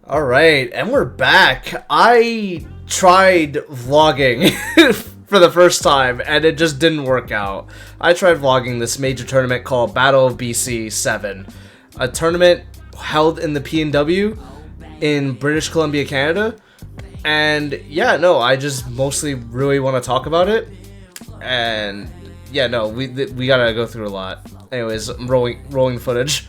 Alright, and we're back. I tried vlogging for the first time, and it just didn't work out. I tried vlogging this major tournament called Battle of BC 7. A tournament held in the PNW in British Columbia, Canada. And yeah, no, I just mostly really want to talk about it. And yeah, no, we gotta go through a lot. Anyways, I'm rolling the footage.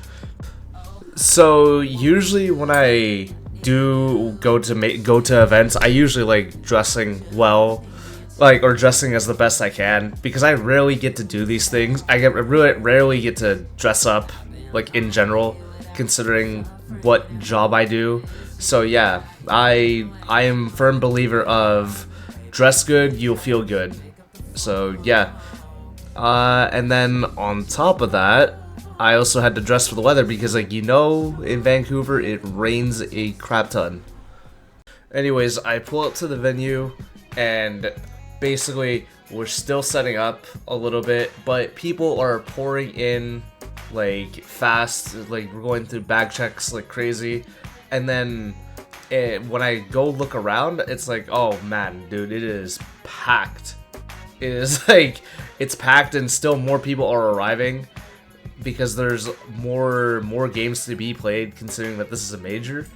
So usually when I do go to events, I usually like dressing well, or dressing as the best I can, because I rarely get to do these things. I really rarely get to dress up, like in general, considering what job I do. So yeah, I am a firm believer of dress good, you'll feel good. So yeah, and then on top of that, I also had to dress for the weather because, like, in Vancouver, it rains a crap ton. Anyways, I pull up to the venue, and basically, we're still setting up a little bit, but people are pouring in, like, fast. Like, we're going through bag checks like crazy. And then, when I go look around, it's like, oh man, dude, it is packed. It is, like, it's packed, and still more people are arriving, because there's more games to be played, considering that this is a major.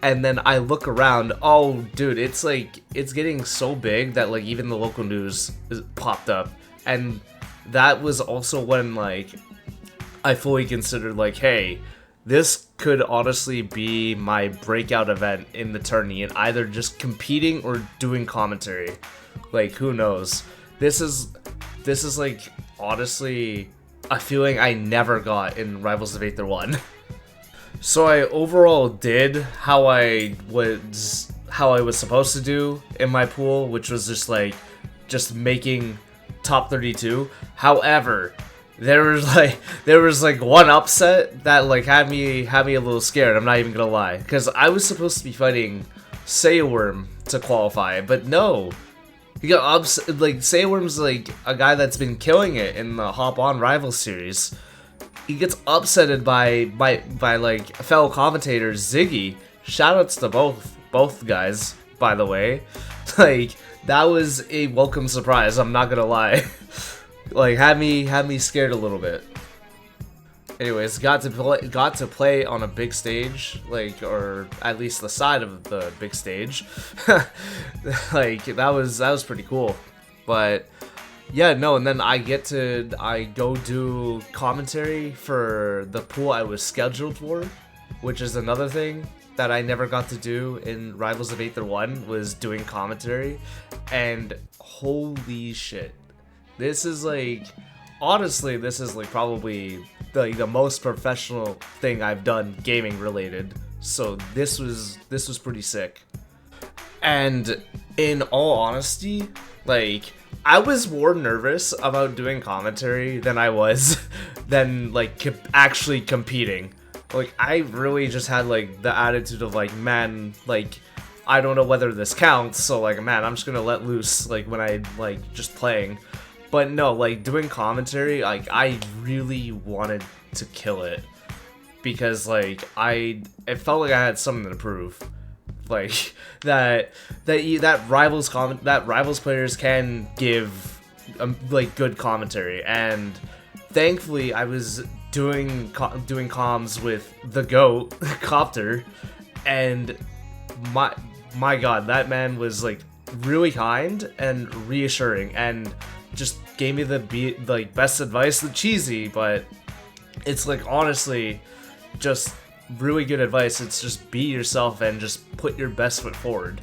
And then I look around, oh dude, it's getting so big that, like, even the local news popped up. And that was also when, like, I fully considered, like, hey, this could honestly be my breakout event in the tourney, and either just competing or doing commentary. Like, who knows? This is like, honestly, a feeling I never got in Rivals of Aether 1. So I overall did how I was supposed to do in my pool, which was just making top 32. However, there was one upset that, like, had me a little scared. I'm not even gonna lie, because I was supposed to be fighting Sailworm to qualify, but no. He got upset. Like, Sailworm's like a guy that's been killing it in the Hop On Rivals series. He gets upsetted by like fellow commentators Ziggy. Shoutouts to both guys, by the way. Like, that was a welcome surprise, I'm not gonna lie. Like, had me scared a little bit. Anyways, got to play on a big stage, like, or at least the side of the big stage. Like, that was pretty cool. But yeah, no, and then I go do commentary for the pool I was scheduled for, which is another thing that I never got to do in Rivals of Aether 1, was doing commentary. And holy shit, this is like, honestly, this is like probably the most professional thing I've done gaming related. So this was pretty sick. And in all honesty, like, I was more nervous about doing commentary than I was like actually competing. Like, I really just had like the attitude of, like, man, like, I don't know whether this counts, so, like, man, I'm just gonna let loose, like, when I like just playing. But no, like, doing commentary, like, I really wanted to kill it, because, like, it felt like I had something to prove, like, that Rivals players can give like good commentary. And thankfully, I was doing comms with the GOAT Copter, and my god, that man was, like, really kind and reassuring, and just gave me the best advice. The cheesy, but it's, like, honestly just really good advice. It's just be yourself and just put your best foot forward.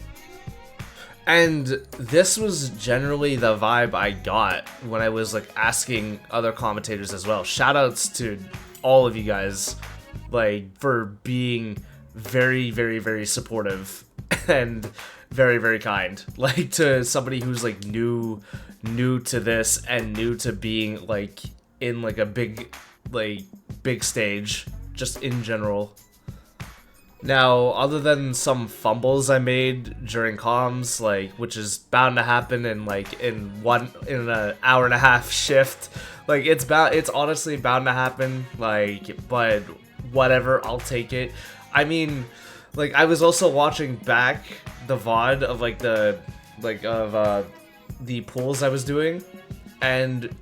And this was generally the vibe I got when I was, like, asking other commentators as well. Shoutouts to all of you guys, like, for being very, very, very supportive and very, very kind. Like, to somebody who's, like, new to this and new to being, like, in, like, a big stage, just in general. Now, other than some fumbles I made during comms, like, which is bound to happen in an hour and a half shift, like, it's honestly bound to happen, like, but whatever, I'll take it. I mean, like I was also watching back the VOD of like the pools I was doing, and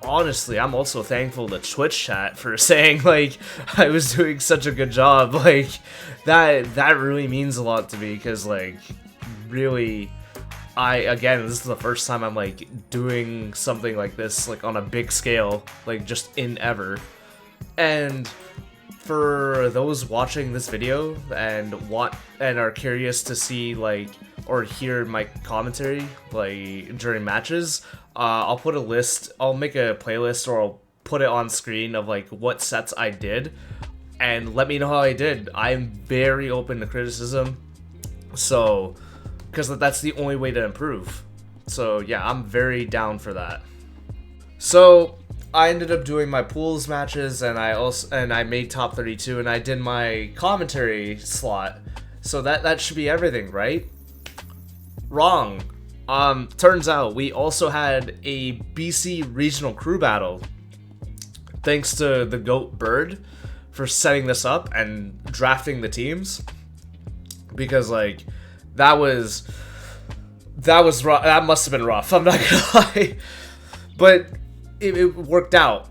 honestly, I'm also thankful to Twitch chat for saying like I was doing such a good job. Like that really means a lot to me, because like really, again, this is the first time I'm like doing something like this, like on a big scale, like just in ever. And for those watching this video and are curious to see like or hear my commentary like during matches, I'll put a list, I'll make a playlist, or I'll put it on screen of like what sets I did, and let me know how I did. I'm very open to criticism, so because that's the only way to improve. So yeah, I'm very down for that. So I ended up doing my pools matches, and I made top 32, and I did my commentary slot. So that should be everything, right? Wrong. Turns out we also had a BC regional crew battle. Thanks to the GOAT Bird for setting this up and drafting the teams, because like that was rough. That must have been rough, I'm not gonna lie, but it worked out.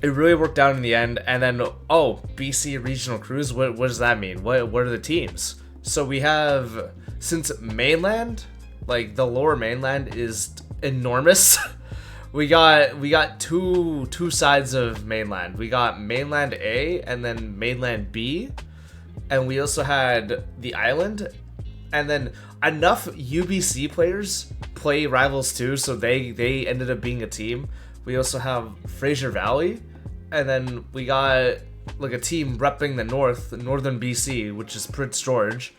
It really worked out in the end. And then, oh, BC regional crews, what does that mean? What are the teams? So we have, since mainland, like the lower mainland is enormous, we got two sides of mainland. We got mainland A and then mainland B, and we also had the island. And then enough UBC players play Rivals too, so they ended up being a team. We also have Fraser Valley, and then we got like a team repping the northern BC, which is Prince George.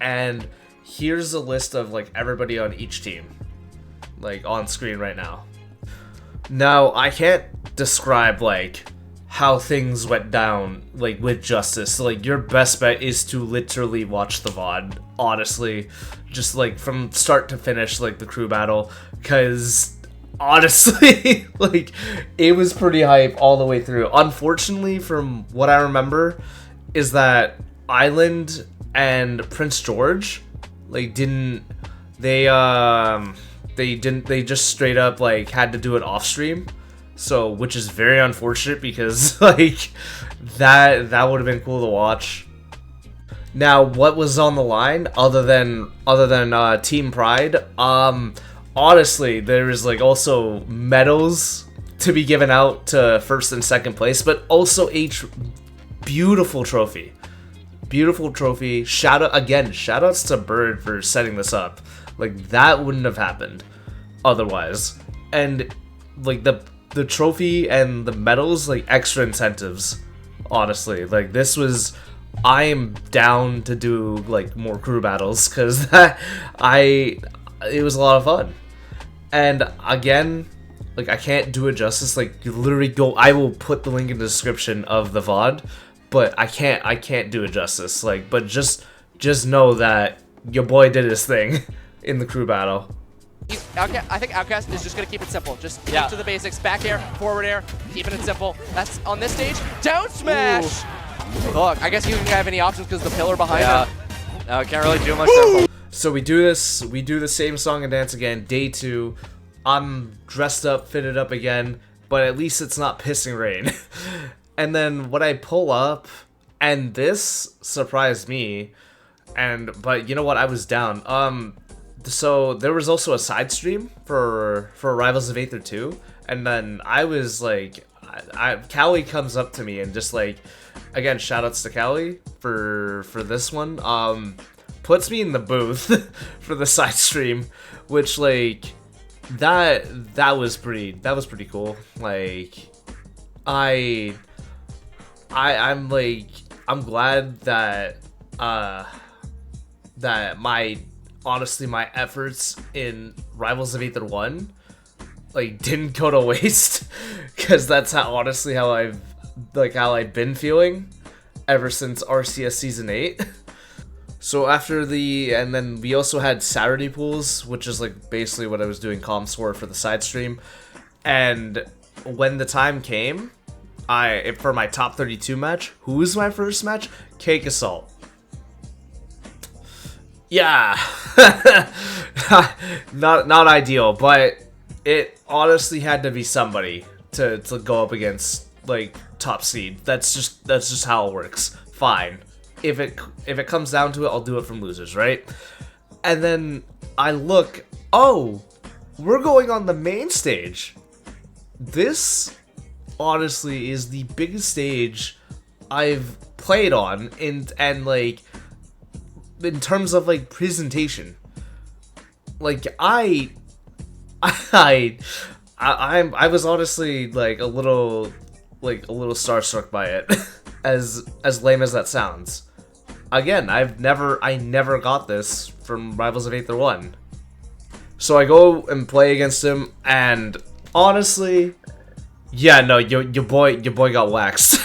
And here's a list of like everybody on each team, like on screen right now. Now I can't describe like how things went down like with Justice. So, like, your best bet is to literally watch the VOD, honestly, just like from start to finish, like the crew battle, because honestly like it was pretty hype all the way through. Unfortunately, from what I remember, is that Island and Prince George like they just straight up like had to do it off stream. So, which is very unfortunate, because like that would have been cool to watch. Now, what was on the line other than Team Pride? Honestly, there is like also medals to be given out to first and second place, but also a beautiful trophy. Beautiful trophy. Shoutouts to Bird for setting this up. Like, that wouldn't have happened otherwise. And like the trophy and the medals, like extra incentives, honestly. Like, this was, I am down to do like more crew battles, because it was a lot of fun. And again, like, I can't do it justice. Like, you literally go, I will put the link in the description of the VOD, but I can't do it justice. Like, but just know that your boy did his thing in the crew battle. I think Outcast is just going to keep it simple. Just keep it to the basics. Back air, forward air, keeping it simple. That's on this stage. Down smash! Ooh. Look, I guess he didn't have any options because the pillar behind him. No, can't really do much there. So we do the same song and dance again, day 2. I'm dressed up, fitted up again, but at least it's not pissing rain. And then when I pull up, and this surprised me, but you know what, I was down. So there was also a side stream for Rivals of Aether 2, and then I was like, Callie comes up to me and just like, again, shoutouts to Callie for this one, puts me in the booth for the side stream, which like that was pretty cool. Like, I'm glad that honestly, my efforts in Rivals of Aether 1 like didn't go to waste, because that's how I've been feeling ever since RCS Season 8. So and then we also had Saturday pools, which is like basically what I was doing comms for the side stream. And when the time came, for my top 32 match, who was my first match? Cake Assault. Yeah, not ideal, but it honestly had to be somebody to go up against like top seed. That's just how it works. Fine, if it comes down to it, I'll do it from losers, right? And then I look, oh, we're going on the main stage. This honestly is the biggest stage I've played on, and like in terms of like presentation. Like I was honestly like a little starstruck by it. as lame as that sounds. Again, I never got this from Rivals of Aether 1. So I go and play against him, and honestly, yeah, no, your boy got waxed.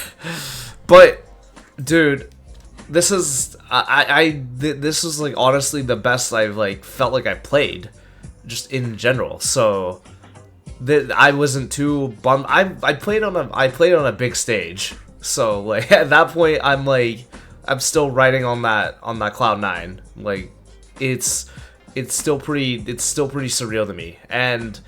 But dude, this is this was like honestly the best I've like felt like I played, just in general. So I wasn't too bummed. I played on a big stage. So like at that point, I'm still riding on that cloud 9. Like it's still pretty surreal to me. And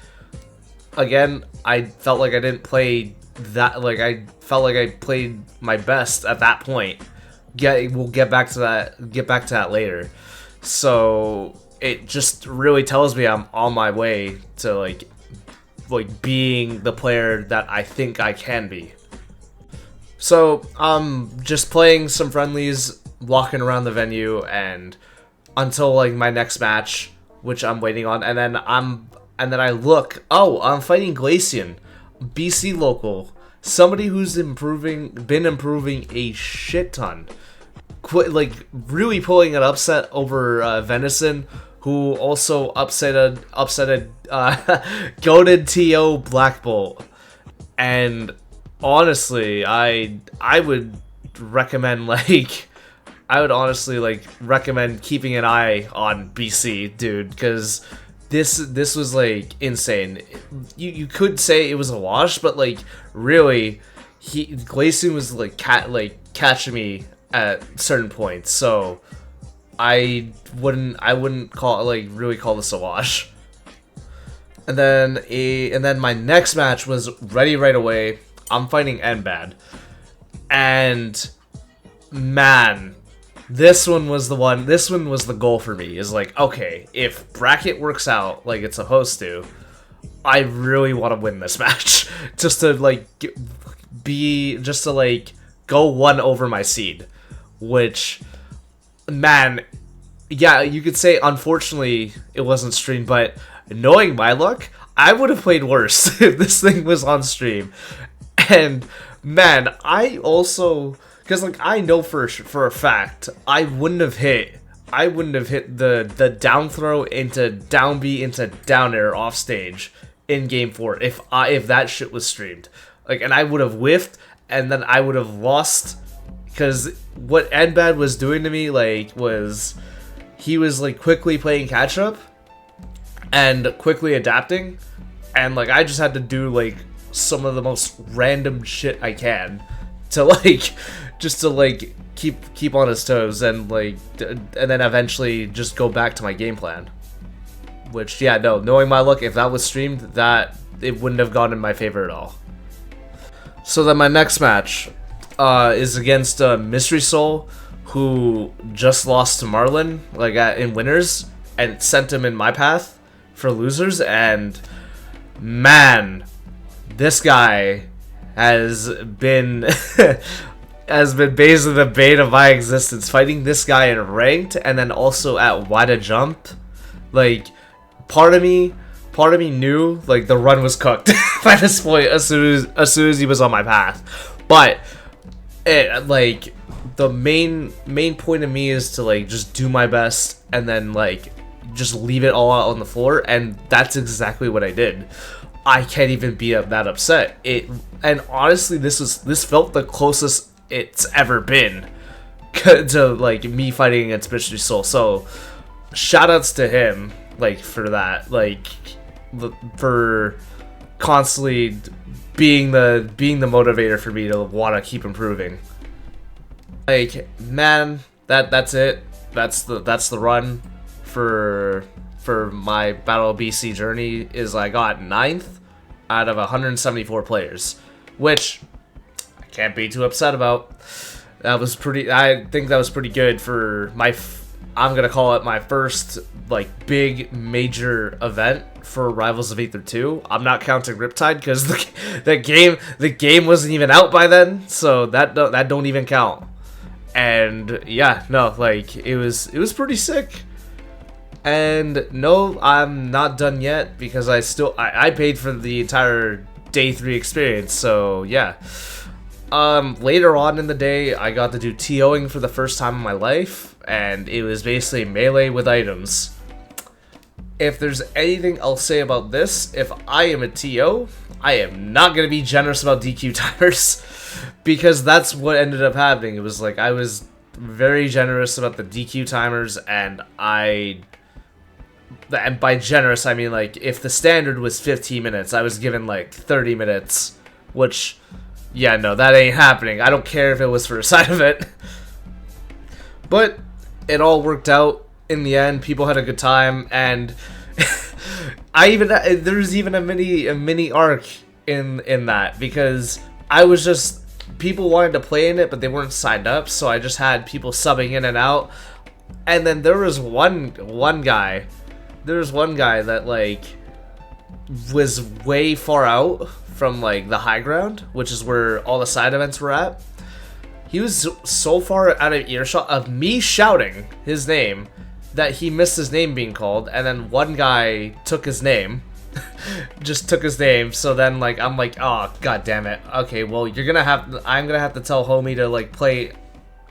again, I felt like I didn't play that, like I felt like I played my best at that point. We'll get back to that later. So it just really tells me I'm on my way to like being the player that I think I can be. So just playing some friendlies, walking around the venue, and until like my next match, which I'm waiting on, and then I look, oh, I'm fighting Glacian, BC local, somebody who's been improving a shit ton. Like really pulling an upset over Venison, who also upset a goated TO Black Bolt. And honestly, I would recommend I would honestly recommend keeping an eye on BC, dude, because this was like insane. You could say it was a wash, but like really, Glacian was catching me at certain points, so I wouldn't really call this a wash. And then my next match was ready right away. I'm fighting N.E.RD, and man, this one was the goal for me. Is like, okay, if bracket works out like it's supposed to, I really want to win this match just to go one over my seed. Which, man, yeah, you could say unfortunately it wasn't streamed, but knowing my luck, I would have played worse if this thing was on stream. And man, I also, because I know for a fact I wouldn't have hit the down throw into down B into down air off stage in game 4 if that shit was streamed. And I would have whiffed, and then I would have lost. Because what N.E.RD was doing to me, was he was quickly playing catch up and quickly adapting, and I just had to do some of the most random shit I can to just to keep on his toes, and then eventually just go back to my game plan. Which, yeah, no, knowing my luck, if that was streamed, that it wouldn't have gone in my favor at all. So then my next match is against Mystery Soul, who just lost to Marlon in winners, and sent him in my path for losers. And man, this guy has been basically the bane of my existence. Fighting this guy in ranked, and then also at Wada Jump, part of me knew the run was cooked by this point as soon as he was on my path. But the main point of me is to just do my best, and then just leave it all out on the floor, and that's exactly what I did. I can't even be that upset. And honestly, this felt the closest it's ever been to me fighting against Mystery Soul. So shoutouts to him for that, for constantly being the motivator for me to want to keep improving. Man, that's it. that's the run for my Battle of BC journey. Is I got 9th out of 174 players, which I can't be too upset about. That was pretty. I think that was pretty good for my. I'm gonna call it my first like big major event for Rivals of Aether 2. I'm not counting Riptide because the game wasn't even out by then, so that don't even count. And yeah, no, like it was pretty sick. And no, I'm not done yet because I paid for the entire day 3 experience. So yeah. Later on in the day, I got to do TOing for the first time in my life, and it was basically melee with items. If there's anything I'll say about this, if I am a TO, I am not going to be generous about DQ timers, because that's what ended up happening. It was like, I was very generous about the DQ timers, and by generous, I mean like, if the standard was 15 minutes, I was given like 30 minutes, which... yeah, no, that ain't happening. I don't care if it was for a side event. But it all worked out in the end. People had a good time, and there's even a mini arc in that, because I was just, people wanted to play in it, but they weren't signed up, so I just had people subbing in and out. And then there was one guy that like was way far out from like the high ground, which is where all the side events were at. He was so far out of earshot of me shouting his name that he missed his name being called, and then one guy took his name. Just took his name. So then like I'm like, oh god damn it. Okay, well I'm gonna have to tell homie to like play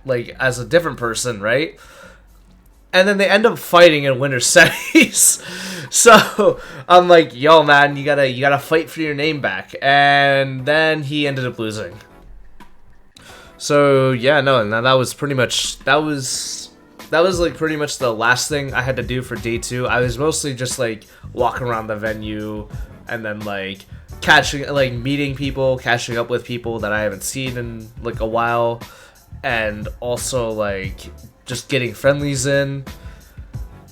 like as a different person, right? And then they end up fighting in winter semis. So I'm like, yo man, you gotta fight for your name back. And then he ended up losing. So yeah, no, and that was pretty much like pretty much the last thing I had to do for day 2. I was mostly just like walking around the venue and then like meeting people, catching up with people that I haven't seen in like a while, and also like just getting friendlies in.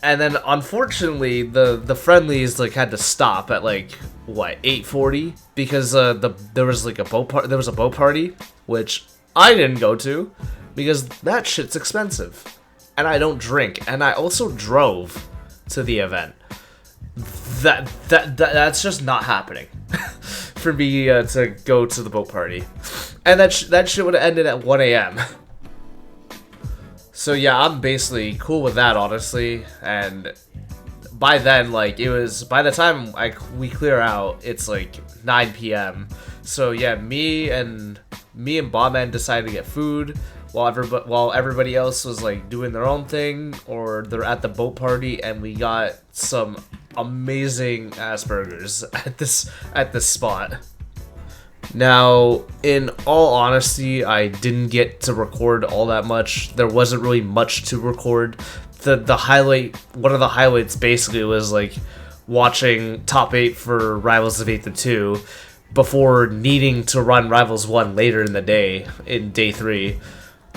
And then unfortunately the friendlies like had to stop at like what, 8:40, because there was a boat party, which I didn't go to because that shit's expensive and I don't drink, and I also drove to the event. That's just not happening for me to go to the boat party, and that shit would have ended at 1 a.m. So yeah, I'm basically cool with that, honestly. And by then, like, by the time we clear out, it's like 9 p.m. So yeah, me and Bobman decided to get food while everybody else was like doing their own thing, or they're at the boat party, and we got some amazing ass burgers at this spot. Now, in all honesty, I didn't get to record all that much. There wasn't really much to record. One of the highlights basically was like watching top 8 for Rivals of Aether 2 before needing to run Rivals 1 later in the day, in day 3.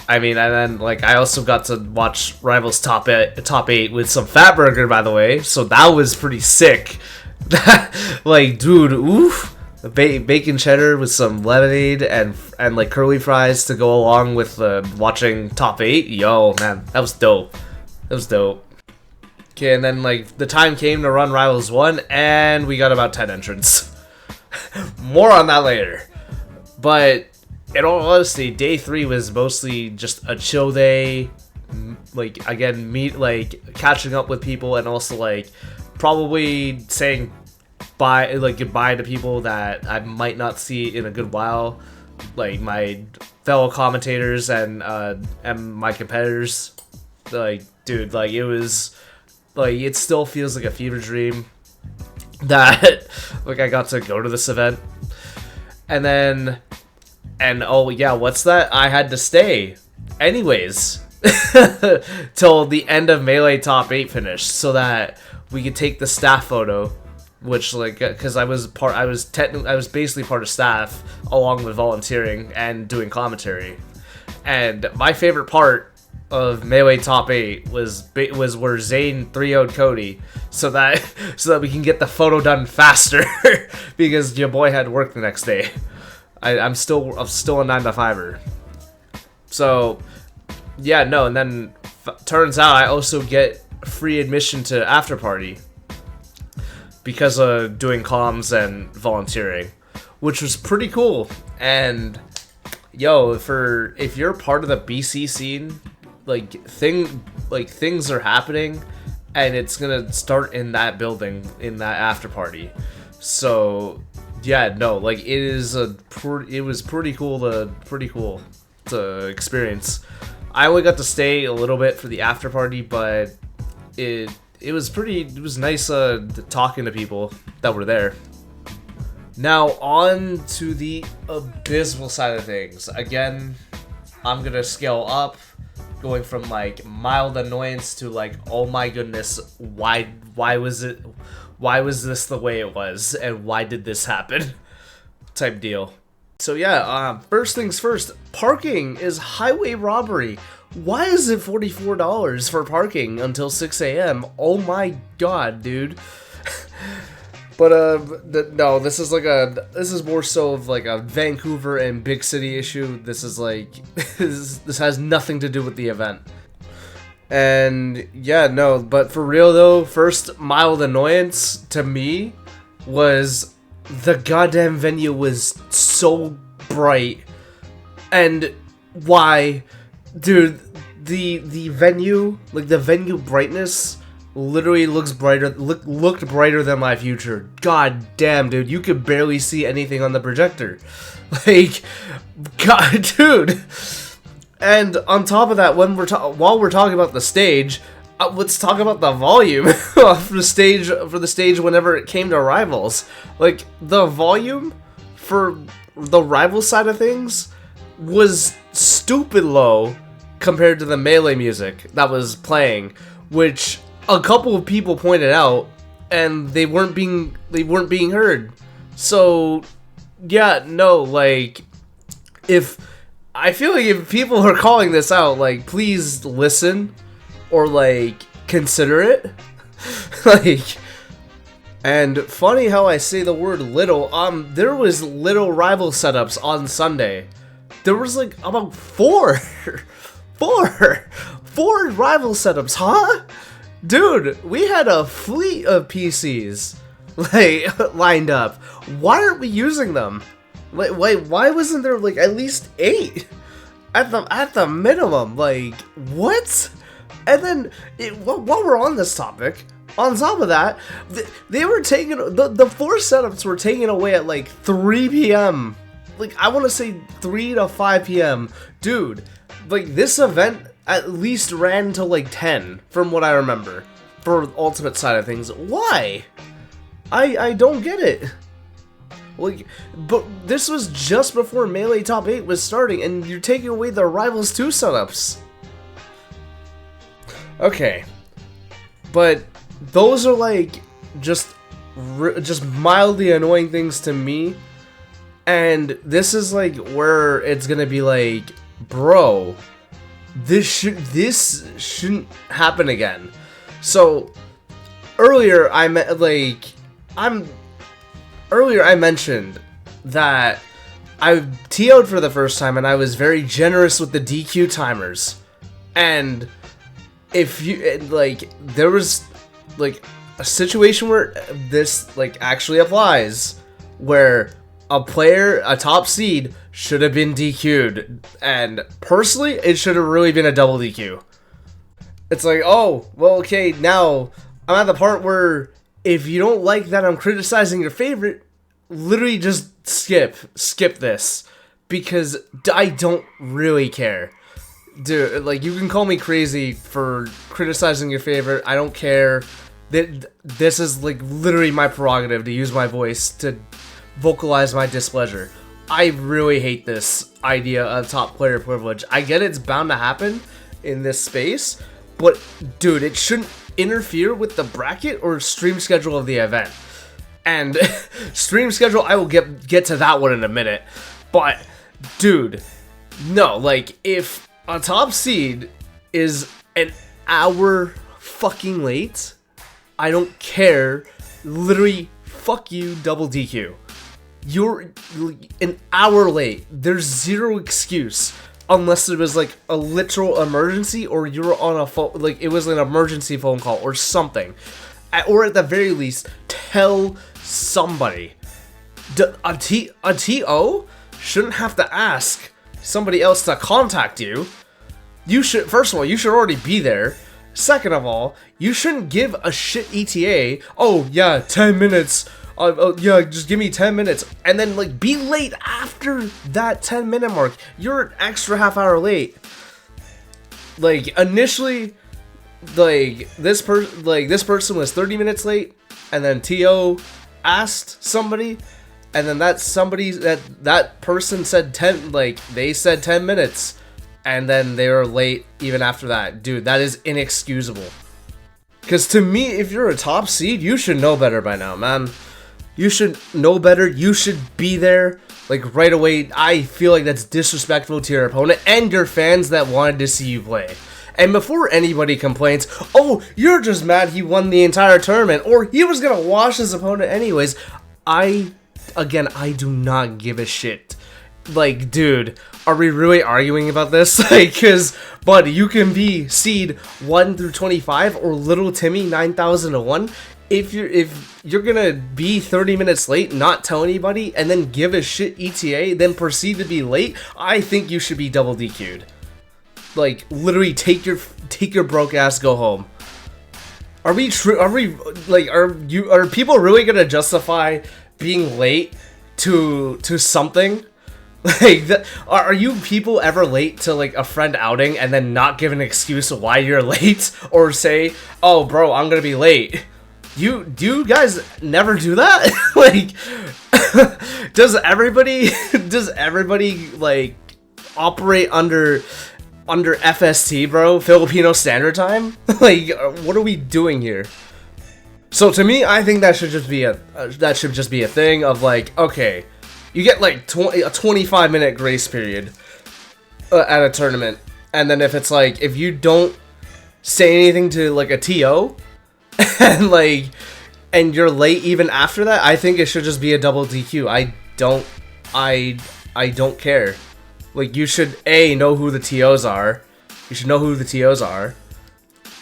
I mean, and then like I also got to watch Rivals top 8 with some Fat Burger, by the way, so that was pretty sick. Like, dude, oof. Bacon cheddar with some lemonade and like curly fries to go along with watching top 8. Yo, man, that was dope. Okay, and then like the time came to run Rivals 1, and we got about 10 entrants. More on that later. But in all honesty, day 3 was mostly just a chill day. Like, again, catching up with people, and also like probably saying goodbye to people that I might not see in a good while, like my fellow commentators and my competitors. Like, dude, like it was like, it still feels like a fever dream that like I got to go to this event. And oh yeah, what's that? I had to stay anyways till the end of Melee top 8 finished so that we could take the staff photo. Which, like, because I was basically part of staff along with volunteering and doing commentary. And my favorite part of Melee Top 8 was where Zayn 3-0'd Cody, so that we can get the photo done faster because your boy had work the next day. I'm still a 9-to-5er. So yeah, no, and then turns out I also get free admission to After Party because of doing comms and volunteering, which was pretty cool. And yo, if you're part of the BC scene, things are happening, and it's gonna start in that building, in that After Party. So yeah, no, like it was pretty cool to experience. I only got to stay a little bit for the After Party, but it was nice talking to people that were there. Now on to the Abysmal side of things. Again, I'm gonna scale up, going from like mild annoyance to like, oh my goodness, why was this the way it was, and why did this happen type deal. So yeah, first things first, parking is highway robbery. Why is it $44 for parking until 6 a.m? Oh my god, dude. But no, this is more so of like a Vancouver and big city issue. This is like this has nothing to do with the event. And yeah, no, but for real though, first mild annoyance to me was the goddamn venue was so bright. And why, dude, the venue, like the venue brightness literally looked brighter than my future. God damn, dude, you could barely see anything on the projector. Like, god, dude. And on top of that, while we're talking about the stage, let's talk about the volume for the stage whenever it came to Rivals. Like, the volume for the Rivals side of things was stupid low compared to the Melee music that was playing, which a couple of people pointed out, and they weren't being heard. So yeah, no, like, I feel like if people are calling this out, like, please listen or like consider it. Like, and funny how I say the word little. There was little Rival setups on Sunday. There was like about four Rival setups, huh? Dude, we had a fleet of PCs like lined up. Why aren't we using them? Wait, why wasn't there like at least 8 at the minimum? Like, what? And then while we're on this topic, on top of that, they were taking the 4 setups were taken away at like 3 p.m. Like, I want to say 3 to 5 p.m. Dude, like, this event at least ran until like 10, from what I remember, for Ultimate side of things. Why? I don't get it. Like, but this was just before Melee Top 8 was starting, and you're taking away the Rivals 2 setups. Okay, but those are like just mildly annoying things to me, and this is like where it's gonna be like, bro, this shouldn't happen again. So earlier I mentioned that I TO'd for the first time, and I was very generous with the DQ timers. And if you like, there was like a situation where this like actually applies, where a player, a top seed, should have been DQ'd, and personally, it should have really been a double DQ. It's like, oh, well, okay, now I'm at the part where if you don't like that I'm criticizing your favorite, literally just skip this, because I don't really care. Dude, like, you can call me crazy for criticizing your favorite, I don't care. This is like literally my prerogative to use my voice to vocalize my displeasure. I really hate this idea of top player privilege. I get it's bound to happen in this space, but dude, it shouldn't interfere with the bracket or stream schedule of the event. And stream schedule, I will get to that one in a minute. But dude, no, like, if a top seed is an hour fucking late, I don't care. Literally, fuck you, double DQ. You're an hour late. There's zero excuse. Unless it was like a literal emergency, or you were on a phone, like it was an emergency phone call or something. Or at the very least, tell somebody. A TO shouldn't have to ask somebody else to contact you. You should, first of all, you should already be there. Second of all, you shouldn't give a shit ETA. Oh yeah, 10 minutes. Yeah, just give me 10 minutes. And then like be late after that 10-minute mark. You're an extra half hour late. Like initially, like this person was 30 minutes late, and then TO asked somebody, and then that person said 10, like they said 10 minutes, and then they were late even after that. Dude, that is inexcusable. Because to me, if you're a top seed, you should know better by now, man. You should know better. You should be there, like, right away. I feel like that's disrespectful to your opponent and your fans that wanted to see you play. And before anybody complains, oh, you're just mad he won the entire tournament, or he was gonna wash his opponent anyways, I do not give a shit. Like, dude, are we really arguing about this? Like, cause, bud, you can be seed 1 through 25 or Little Timmy 9001. If you're gonna be 30 minutes late, not tell anybody, and then give a shit ETA, then proceed to be late, I think you should be double DQ'd. Like, literally take your broke ass, go home. Are people really gonna justify being late to something? Like, are you people ever late to like a friend outing and then not give an excuse why you're late, or say, oh bro, I'm gonna be late? Do you guys never do that? Like, does everybody like operate under FST, bro? Filipino Standard Time? Like, what are we doing here? So to me, I think that should just be a thing of like, okay, you get like a 25-minute grace period at a tournament, and then if it's like, if you don't say anything to like a TO, and you're late even after that, I think it should just be a double DQ. I don't care. Like, you should A, know who the TOs are. You should know who the TOs are.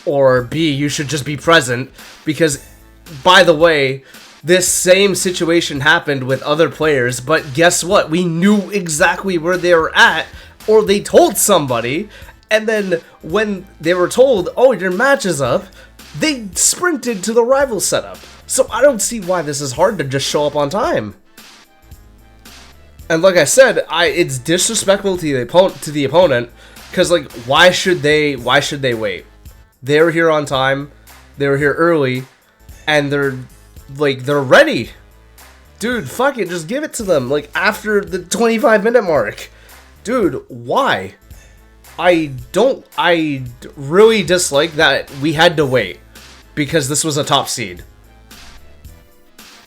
Or B, you should just be present, because, by the way, this same situation happened with other players, but guess what? We knew exactly where they were at, or they told somebody, and then when they were told, oh, your match is up, they sprinted to the rival setup. So I don't see why this is hard to just show up on time. And like I said, it's disrespectful to the opponent, because like, why should they wait? They were here on time, they were here early, and they're ready. Dude, fuck it, just give it to them like after the 25-minute mark. Dude, why? I really dislike that we had to wait because this was a top seed.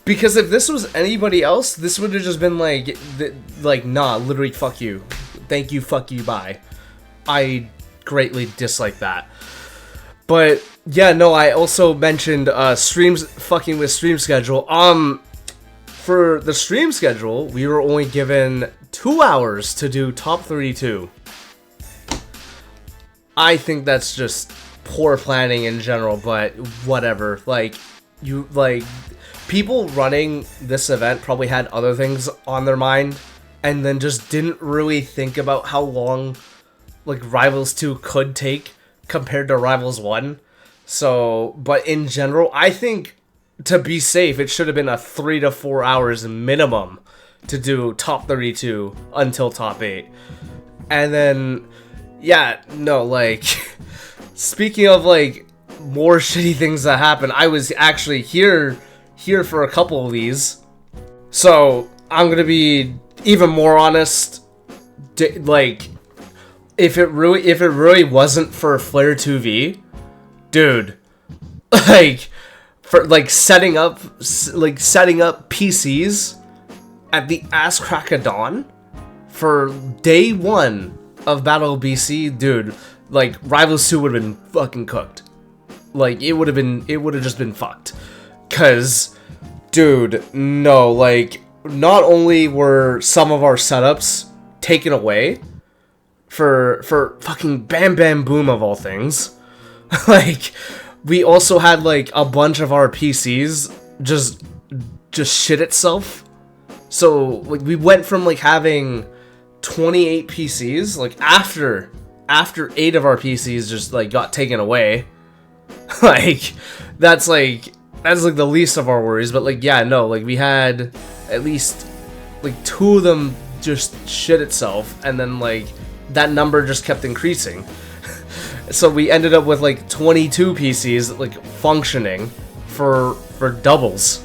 Because if this was anybody else, this would have just been like, nah, literally, fuck you. Thank you, fuck you, bye. I greatly dislike that. But, yeah, no, I also mentioned streams, fucking with stream schedule. For the stream schedule, we were only given 2 hours to do top 32. I think that's just poor planning in general, but whatever. Like, people running this event probably had other things on their mind, and then just didn't really think about how long, like, Rivals 2 could take compared to Rivals 1. So, but in general, I think, to be safe, it should have been a 3 to 4 hours minimum to do top 32 until top 8. And then, yeah, no, like, speaking of, like, more shitty things that happened, I was actually here for a couple of these. So, I'm gonna be even more honest. Like, if it really wasn't for Flare 2v, dude, like, for like setting up PCs at the ass crack of dawn for day 1 of Battle of BC, dude, like Rivals 2 would have been fucking cooked. Like it would have just been fucked. Cause, dude, no, like not only were some of our setups taken away for fucking Bam Bam Boom of all things, like we also had like a bunch of our PCs just shit itself. So like we went from like having 28 PCs, like after 8 of our PCs just like got taken away. Like that's like the least of our worries, but like yeah, no, like we had at least like 2 of them just shit itself, and then like that number just kept increasing. So we ended up with like 22 PCs like functioning for doubles.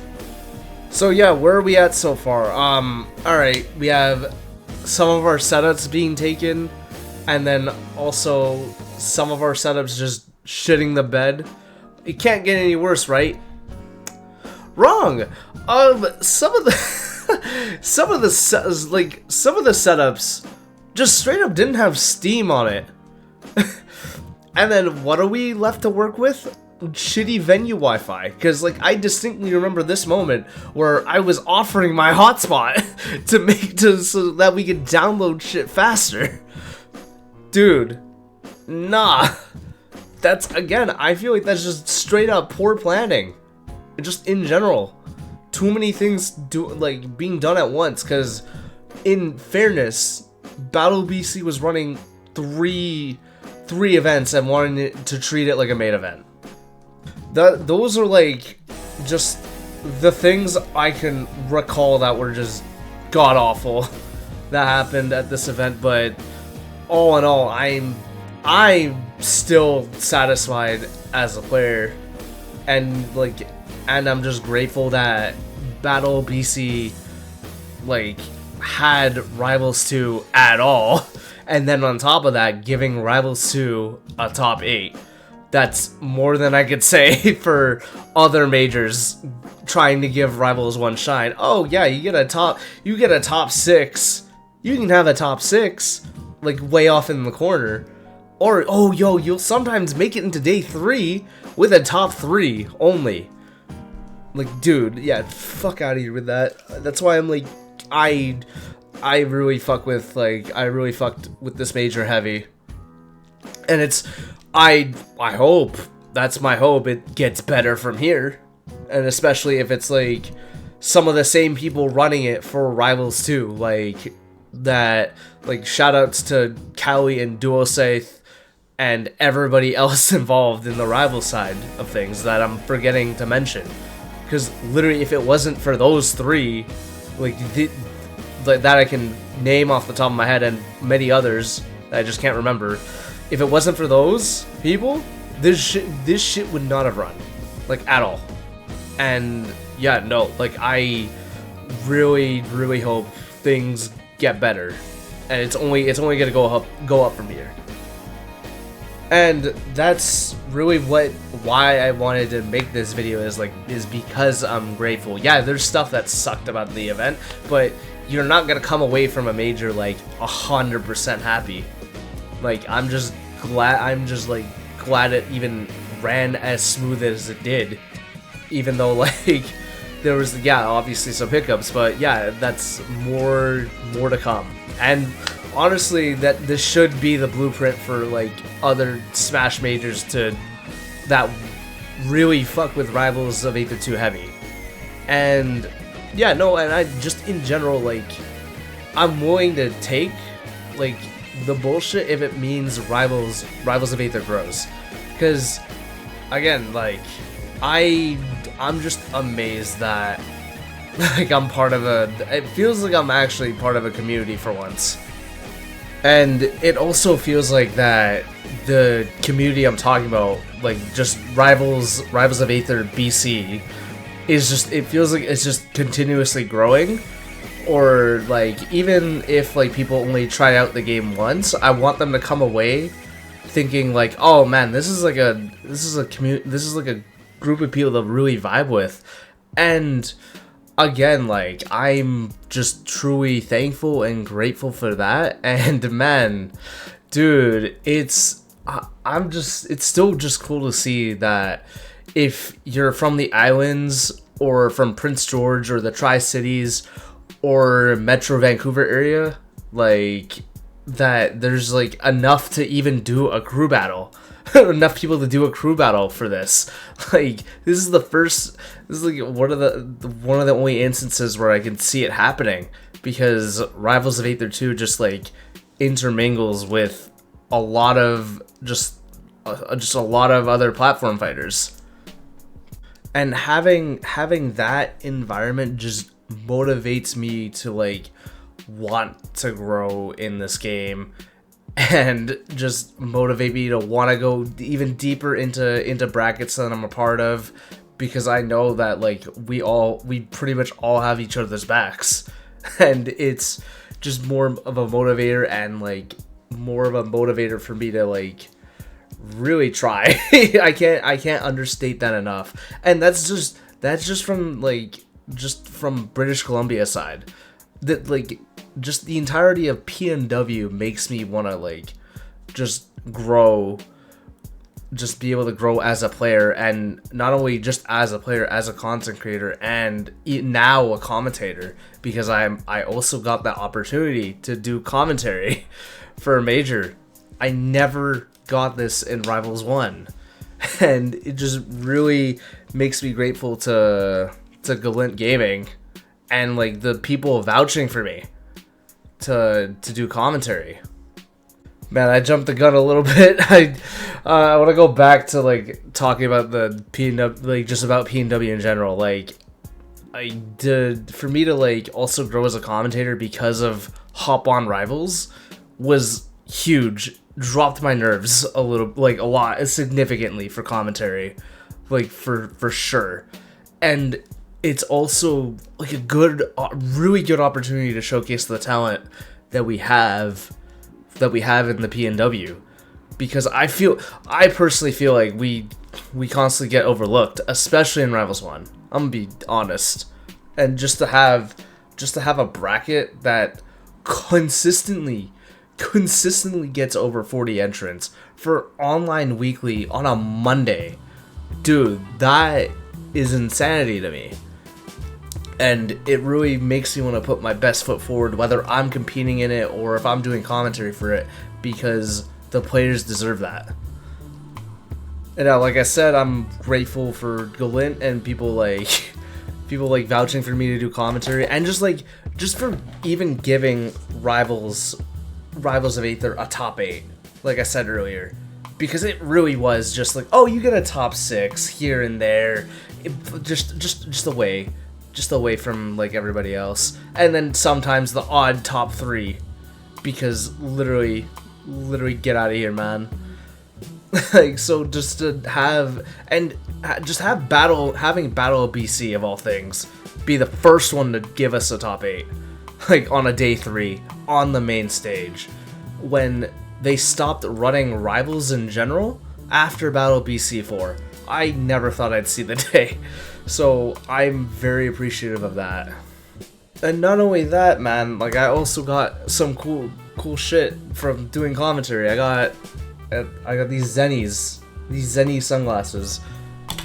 So yeah, where are we at so far? Alright, we have some of our setups being taken, and then also some of our setups just shitting the bed. It can't get any worse, right? Wrong. Some of the setups just straight up didn't have Steam on it. And then what are we left to work with? Shitty venue Wi-Fi. Because like I distinctly remember this moment where I was offering my hotspot so that we could download shit faster. Dude, nah. That's, again, I feel like that's just straight up poor planning. Just in general. Too many things being done at once, because in fairness, Battle BC was running three events and wanted to treat it like a main event. Those are like just the things I can recall that were just god awful that happened at this event, but all in all, I'm still satisfied as a player, and I'm just grateful that Battle BC like had Rivals 2 at all, and then on top of that, giving Rivals 2 a top 8. That's more than I could say for other majors trying to give Rivals 1 shine. Oh yeah, you get a top 6. You can have a top 6, like way off in the corner. Or, oh yo, you'll sometimes make it into day 3 with a top 3 only. Like, dude, yeah, fuck out of here with that. That's why I'm like, I really fucked with this major heavy. And I hope, that's my hope, it gets better from here. And especially if it's like some of the same people running it for Rivals 2, like that, like shoutouts to Cowie and Duosaith and everybody else involved in the rival side of things that I'm forgetting to mention. Because literally, if it wasn't for those 3, like that I can name off the top of my head, and many others that I just can't remember, if it wasn't for those people, this shit would not have run, like at all. And yeah, no, like I really hope things get better, and it's only gonna go up from here. And that's really why I wanted to make this video, is because I'm grateful. Yeah, there's stuff that sucked about the event, but you're not gonna come away from a major like 100% happy. Like I'm just glad it even ran as smooth as it did, even though like there was obviously some hiccups, but yeah, that's more to come. And honestly, that this should be the blueprint for like other Smash majors that really fuck with Rivals of Aether 2 heavy. And yeah, no, and I just in general, like, I'm willing to take like the bullshit if it means Rivals of Aether grows. Because again, like I'm just amazed that like I'm part of it feels like I'm actually part of a community for once. And it also feels like that the community I'm talking about, like just Rivals of Aether BC, is just, it feels like it's just continuously growing. Or like even if like people only try out the game once, I want them to come away thinking like, oh man, this is like a group of people to really vibe with. And again, like, I'm just truly thankful and grateful for that. And man, dude, it's I'm just, it's still just cool to see that if you're from the islands or from Prince George or the Tri-Cities or Metro Vancouver area, like, that there's like enough to even do a crew battle. Enough people to do a crew battle for this. Like, this is like one of the only instances where I can see it happening, because Rivals of Aether 2 just like intermingles with a lot of just a lot of other platform fighters, and having that environment just motivates me to like want to grow in this game, and just motivate me to want to go even deeper into brackets that I'm a part of, because I know that like we pretty much all have each other's backs, and it's just more of a motivator, and like more of a motivator for me to like really try. I can't understate that enough. And that's just from British Columbia side. That like just the entirety of PNW makes me want to like just grow, just be able to grow as a player, and not only just as a player, as a content creator, and now a commentator, because I also got that opportunity to do commentary for a major. I never got this in Rivals 1, and it just really makes me grateful to Galint Gaming and like the people vouching for me to do commentary. Man, I jumped the gun a little bit. I want to go back to like talking about the PNW, like just about PNW in general. Like, for me to like also grow as a commentator because of Hop On Rivals was huge. Dropped my nerves a lot, significantly for commentary, like for sure. And it's also like a really good opportunity to showcase the talent that we have in the PNW, because I personally feel like we constantly get overlooked, especially in Rivals 1. I'm gonna be honest. And just to have a bracket that consistently gets over 40 entrants for online weekly on a Monday, dude, that is insanity to me. And it really makes me want to put my best foot forward, whether I'm competing in it or if I'm doing commentary for it, because the players deserve that. And like I said, I'm grateful for Galint and people like vouching for me to do commentary, and just for even giving Rivals of Aether a top 8, like I said earlier, because it really was just like, oh, you get a top 6 here and there, just away from like everybody else, and then sometimes the odd top 3, because literally get out of here, man. Like, so just to have having Battle of BC of all things be the first one to give us a top 8, like on a day 3 on the main stage, when they stopped running Rivals in general after Battle BC 4. I never thought I'd see the day, so I'm very appreciative of that. And not only that, man, like I also got some cool shit from doing commentary. I got these Zenny sunglasses.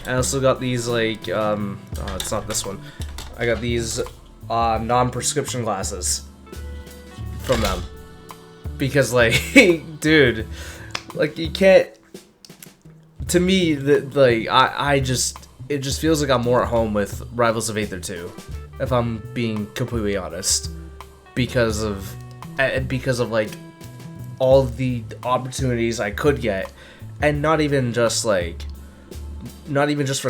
I also got these like it's not this one. I got these non-prescription glasses from them, because like dude, like you can't, to me, that like it just feels like I'm more at home with Rivals of Aether 2, if I'm being completely honest, because of like all the opportunities I could get, and not even just for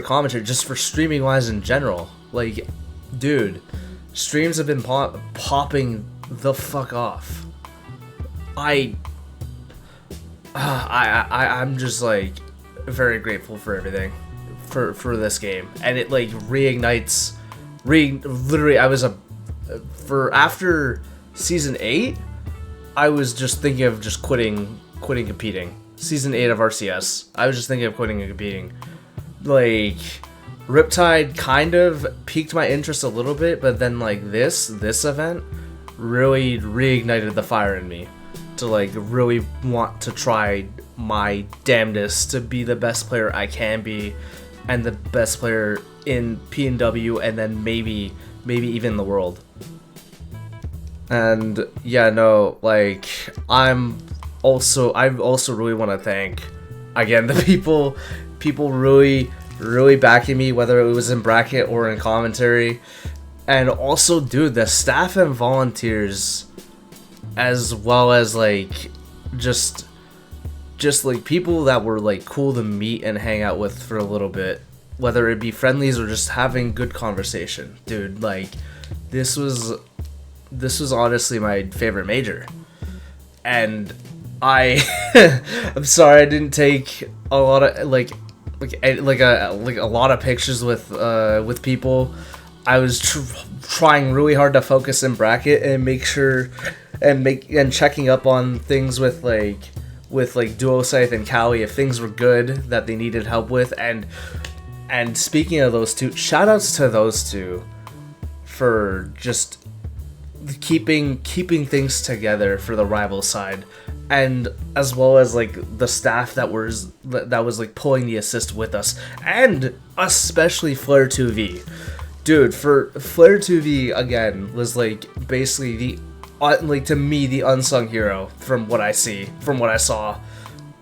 commentary, just for streaming wise in general. Like, dude, streams have been popping the fuck off. I'm just like very grateful for everything, for this game, and it like reignites. Literally, after season 8, I was just thinking of just quitting competing. Season 8 of RCS, I was just thinking of quitting and competing. Like, Riptide kind of piqued my interest a little bit, but then like this event really reignited the fire in me to like really want to try my damnedest to be the best player I can be, and the best player in PNW, and then maybe even the world. And yeah, no, like I also really want to thank again the people really backing me, whether it was in bracket or in commentary, and also dude, the staff and volunteers, as well as like just like people that were like cool to meet and hang out with for a little bit, whether it be friendlies or just having good conversation. Dude, like this was honestly my favorite major. And I'm sorry I didn't take a lot of a lot of pictures with people. I was trying really hard to focus in bracket and make sure and checking up on things with Duo Scythe and Cowie if things were good that they needed help with. And speaking of those two, shoutouts to those two for just keeping things together for the Rivals side, and as well as like the staff that was like pulling the assist with us, and especially Flare 2V. Dude, for Flare 2V again was like basically the to me the unsung hero from what I saw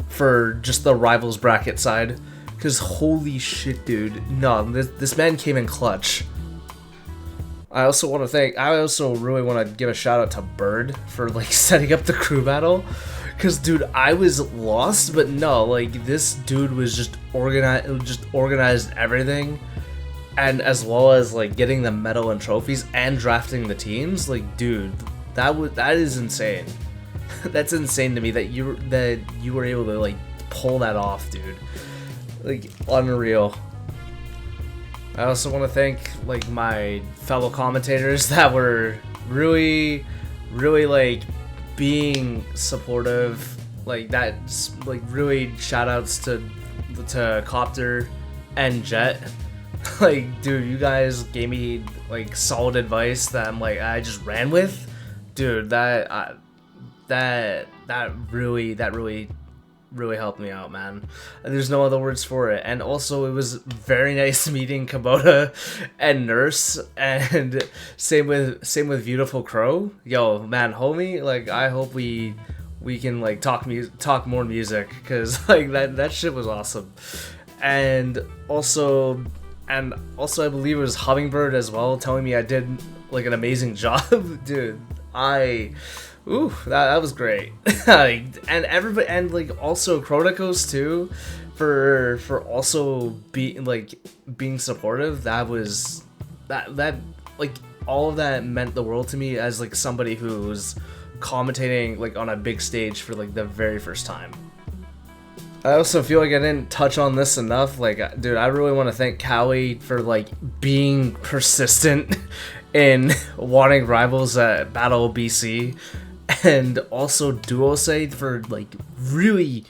for just the Rivals bracket side, because holy shit, dude, no, this man came in clutch. I also really want to give a shout out to Bird for like setting up the crew battle, because dude, I was lost, but no, like this dude was just organized everything, and as well as like getting the medal and trophies and drafting the teams. Like dude, that is insane. That's insane to me that you were able to like pull that off, dude. Like unreal. I also want to thank like my fellow commentators that were really like being supportive. Like that's like really shout outs to Copter and Jet. Like dude, you guys gave me like solid advice that I'm I just ran with. Dude, that really helped me out, man. There's no other words for it. And also it was very nice meeting Kubota and Nurse, and same with Beautiful Crow. Yo, man, homie, like I hope we can like talk more music, because like that shit was awesome. And also I believe it was Hummingbird as well, telling me I did like an amazing job. Dude, that was great. And everybody, and like also Chronicos too, for also being supportive. That was that like all of that meant the world to me as like somebody who's commentating like on a big stage for like the very first time. I also feel like I didn't touch on this enough. Like, dude, I really want to thank Cowie for like being persistent in wanting Rivals at Battle BC, and also Duo Scythe for like really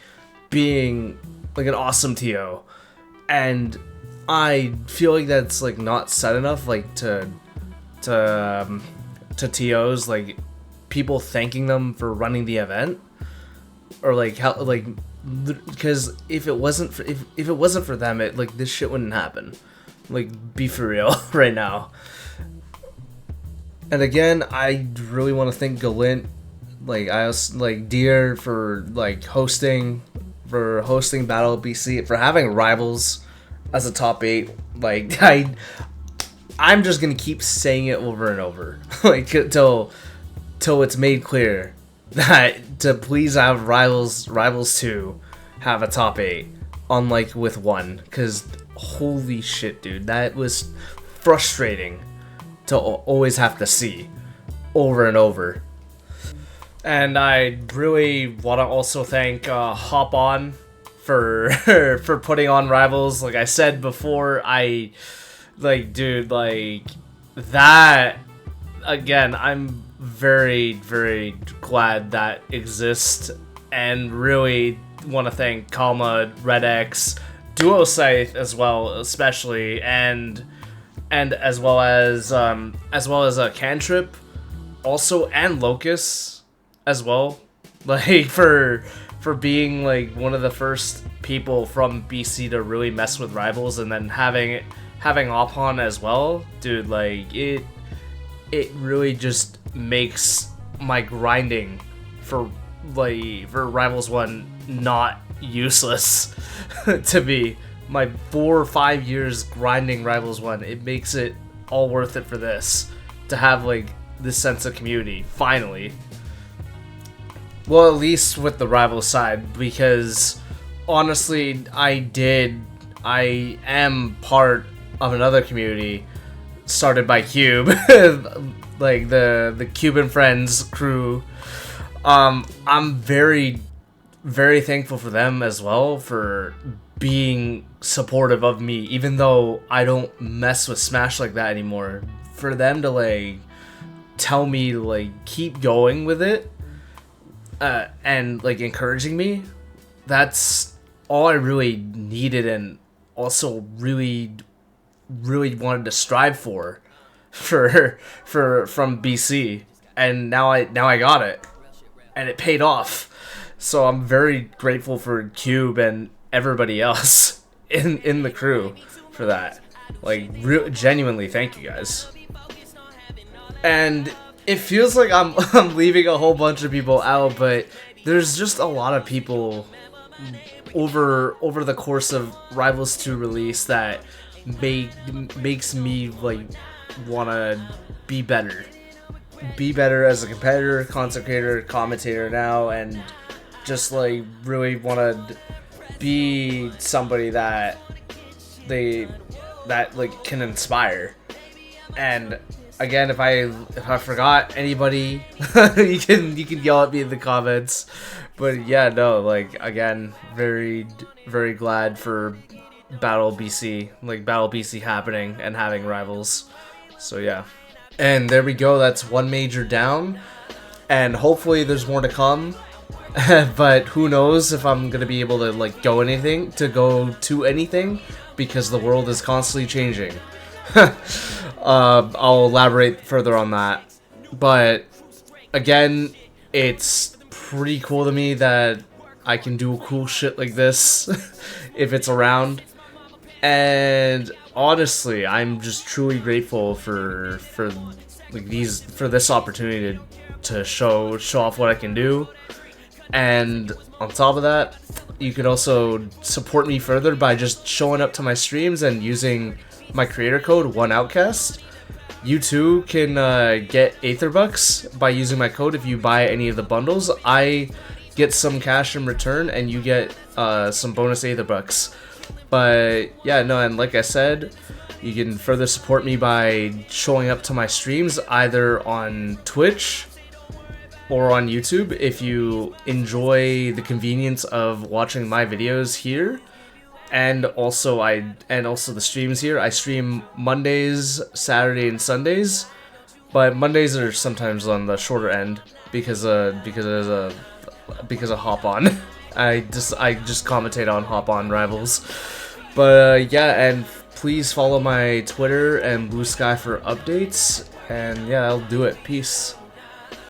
being like an awesome TO. And I feel like that's like not said enough, like to TOs, like people thanking them for running the event, or like how like, because if it wasn't for them, it like this shit wouldn't happen. Like, be for real right now. And again, I really want to thank Galint, like I also like Deer for like hosting Battle BC, for having Rivals as a top 8. Like I'm just gonna keep saying it over and over, like till it's made clear that to please have Rivals 2 have a top 8, unlike with 1, because holy shit, dude, that was frustrating to always have to see over and over. And I really want to also thank Hop On for for putting on Rivals. Like I said before, I like, dude, like that again, I'm very, very glad that exists, and really want to thank Kalma, Red X, Duo Scythe as well, especially, and as well as Cantrip also, and Locus as well, like for being like one of the first people from BC to really mess with Rivals, and then having Opon as well, dude. Like it really just makes my grinding for Rivals 1 not useless to me. My 4 or 5 years grinding Rivals 1, it makes it all worth it for this, to have like this sense of community finally. Well, at least with the Rivals side, because honestly I am part of another community started by Cube, like the Cuban Friends crew. I'm very, very thankful for them as well for being supportive of me, even though I don't mess with Smash like that anymore. For them to like tell me to like keep going with it, and like encouraging me, that's all I really needed, and also really wanted to strive for from BC. And now I got it, and it paid off. So I'm very grateful for Cube and everybody else in the crew for that. Like, genuinely, thank you guys. And it feels like I'm leaving a whole bunch of people out, but there's just a lot of people over the course of Rivals 2 release that makes me like wanna be better as a competitor, content creator, commentator now, and just like really want to be somebody that like can inspire. And again, if I forgot anybody, you can yell at me in the comments. But yeah, no, like again, very, very glad for Battle BC happening and having Rivals. So yeah. And there we go, that's one major down, and hopefully there's more to come. But who knows if I'm gonna be able to like go to anything, because the world is constantly changing. I'll elaborate further on that. But again, it's pretty cool to me that I can do cool shit like this if it's around. And honestly, I'm just truly grateful for this opportunity to show off what I can do. And on top of that, you can also support me further by just showing up to my streams and using my creator code OneOutcast. You too can get Aether bucks by using my code if you buy any of the bundles. I get some cash in return, and you get some bonus Aether bucks. But yeah, no, and like I said, you can further support me by showing up to my streams either on Twitch or on YouTube if you enjoy the convenience of watching my videos here. And also the streams here. I stream Mondays, Saturday, and Sundays, but Mondays are sometimes on the shorter end because of Hop On. I just commentate on Hop On Rivals. But yeah, and please follow my Twitter and Blue Sky for updates. And yeah, I'll do it. Peace.